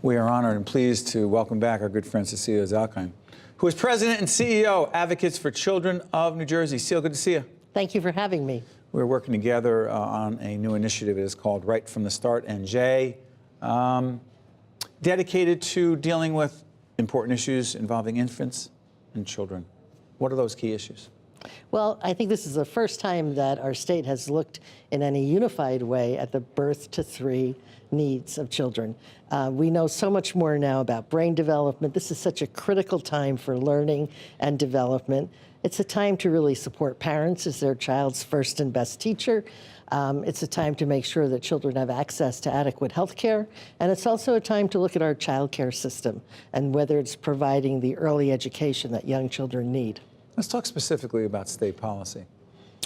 We are honored and pleased to welcome back our good friend Cecilia Zalkind, who is President and CEO, Advocates for Children of New Jersey. Cecilia, good to see you. Thank you for having me. We're working together on a new initiative. It is called Right from the Start, ACNJ, dedicated to dealing with important issues involving infants and children. What are those key issues? Well, I think this is the first time that our state has looked in any unified way at the birth to 3 needs of children. We know so much more now about brain development. This is such a critical time for learning and development. It's a time to really support parents as their child's first and best teacher. It's a time to make sure that children have access to adequate health care. And it's also a time to look at our child care system and whether it's providing the early education that young children need. Let's talk specifically about state policy.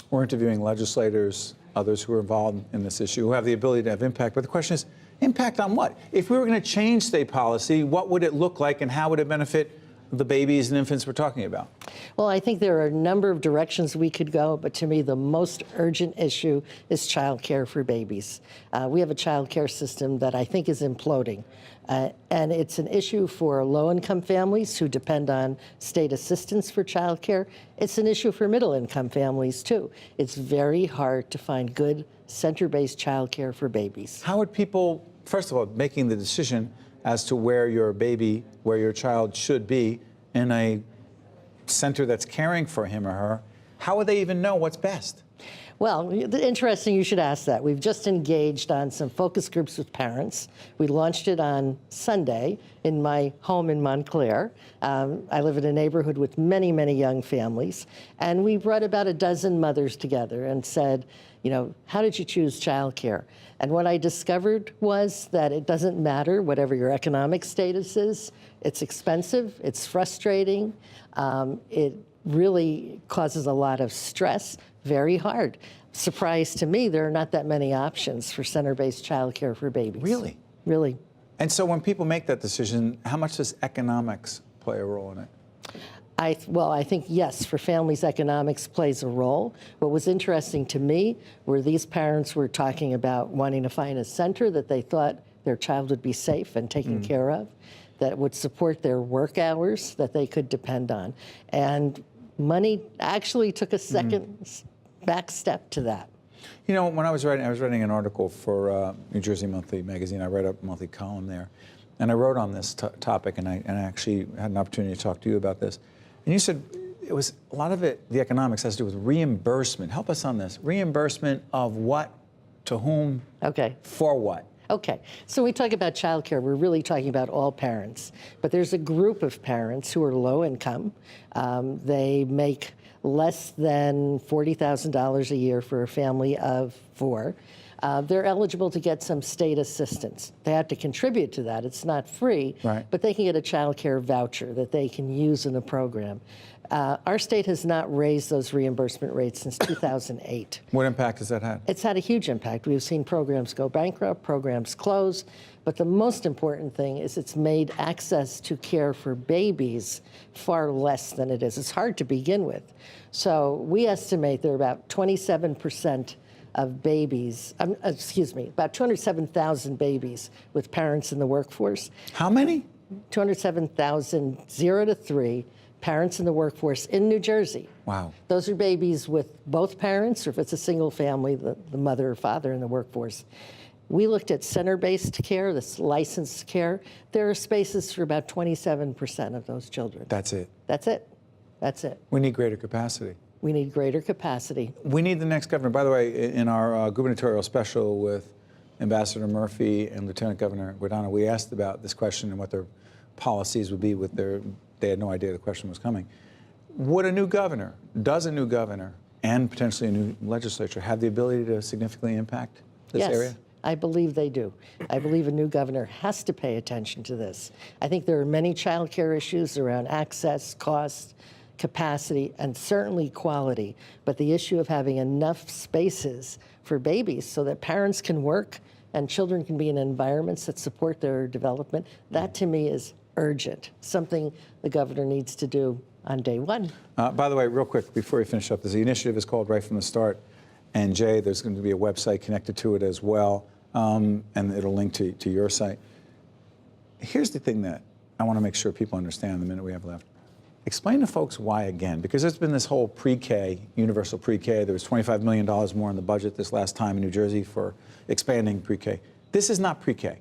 We're interviewing legislators, others who are involved in this issue, who have the ability to have impact. But the question is, impact on what? If we were going to change state policy, what would it look like and how would it benefit the babies and infants we're talking about? Well, I think there are a number of directions we could go, but to me, the most urgent issue is child care for babies. We have a child care system that I think is imploding. And it's an issue for low-income families who depend on state assistance for child care. It's an issue for middle-income families, too. It's very hard to find good center-based child care for babies. How would people, first of all, making the decision as to where your baby, where your child should be in a center that's caring for him or her, how would they even know what's best? Well, interesting you should ask that. We've just engaged on some focus groups with parents. We launched it on Sunday in my home in Montclair. I live in a neighborhood with many, many young families. And we brought about a dozen mothers together and said, you know, how did you choose childcare? And what I discovered was that it doesn't matter whatever your economic status is. It's expensive, it's frustrating, it really causes a lot of stress, very hard. Surprise to me, there are not that many options for center-based childcare for babies. Really? Really. And so when people make that decision, how much does economics play a role in it? Well, I think, yes, for families, economics plays a role. What was interesting to me were these parents were talking about wanting to find a center that they thought their child would be safe and taken care of, that would support their work hours that they could depend on. And money actually took a second back step to that. You know, when I was writing an article for New Jersey Monthly magazine. I write a monthly column there, and I wrote on this topic, and I actually had an opportunity to talk to you about this. And you said it was a lot of it, the economics has to do with reimbursement. Help us on this. Reimbursement of what, to whom, for what? Okay, so we talk about childcare, we're really talking about all parents. But there's a group of parents who are low income. They make less than $40,000 a year for a family of 4. They're eligible to get some state assistance. They have to contribute to that. It's not free, but they can get a child care voucher that they can use in a program. Our state has not raised those reimbursement rates since 2008. What impact has that had? It's had a huge impact. We've seen programs go bankrupt, programs close, but the most important thing is it's made access to care for babies far less than it is. It's hard to begin with. So we estimate there are about 27% of babies, about 207,000 babies with parents in the workforce. How many? 207,000, 0 to 3, parents in the workforce in New Jersey. Wow. Those are babies with both parents, or if it's a single family, the mother or father in the workforce. We looked at center-based care, this licensed care. There are spaces for about 27% of those children. That's it? That's it. That's it. We need greater capacity. We need greater capacity. We need the next governor. By the way, in our gubernatorial special with Ambassador Murphy and Lieutenant Governor Guadagno, we asked about this question and what their policies would be with their, they had no idea the question was coming. Would a new governor, does a new governor and potentially a new legislature have the ability to significantly impact this area? Yes, I believe they do. I believe a new governor has to pay attention to this. I think there are many child care issues around access, cost, capacity, and certainly quality, but the issue of having enough spaces for babies so that parents can work and children can be in environments that support their development, that to me is urgent, something the governor needs to do on day one. By the way, real quick, before we finish up, the initiative is called Right from the Start, ACNJ. There's going to be a website connected to it as well, and it'll link to your site. Here's the thing that I want to make sure people understand the minute we have left. Explain to folks why again, because there's been this whole pre-K, universal pre-K. There was $25 million more in the budget this last time in New Jersey for expanding pre-K. This is not pre-K,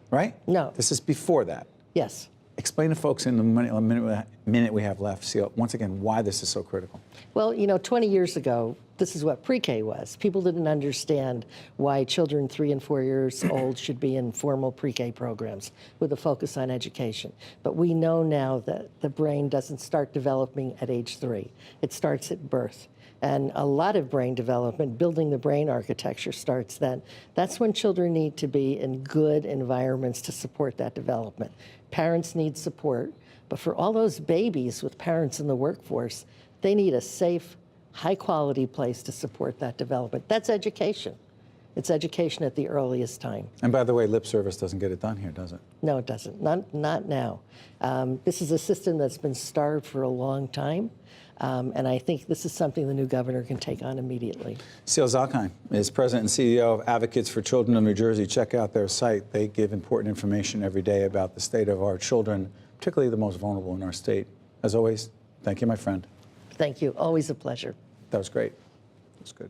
right? No. This is before that. Yes. Explain to folks in the minute we have left, see, once again, why this is so critical. Well, 20 years ago, this is what pre-K was. People didn't understand why children 3 and 4 years old should be in formal pre-K programs with a focus on education. But we know now that the brain doesn't start developing at age 3. It starts at birth. And a lot of brain development, building the brain architecture, starts then. That's when children need to be in good environments to support that development. Parents need support, but for all those babies with parents in the workforce, they need a safe, high-quality place to support that development. That's education. It's education at the earliest time. And by the way, lip service doesn't get it done here, does it? No, it doesn't. Not now. This is a system that's been starved for a long time. And I think this is something the new governor can take on immediately. Cecilia Zalkind is president and CEO of Advocates for Children of New Jersey. Check out their site. They give important information every day about the state of our children, particularly the most vulnerable in our state. As always, thank you, my friend. Thank you. Always a pleasure. That was great. That was good.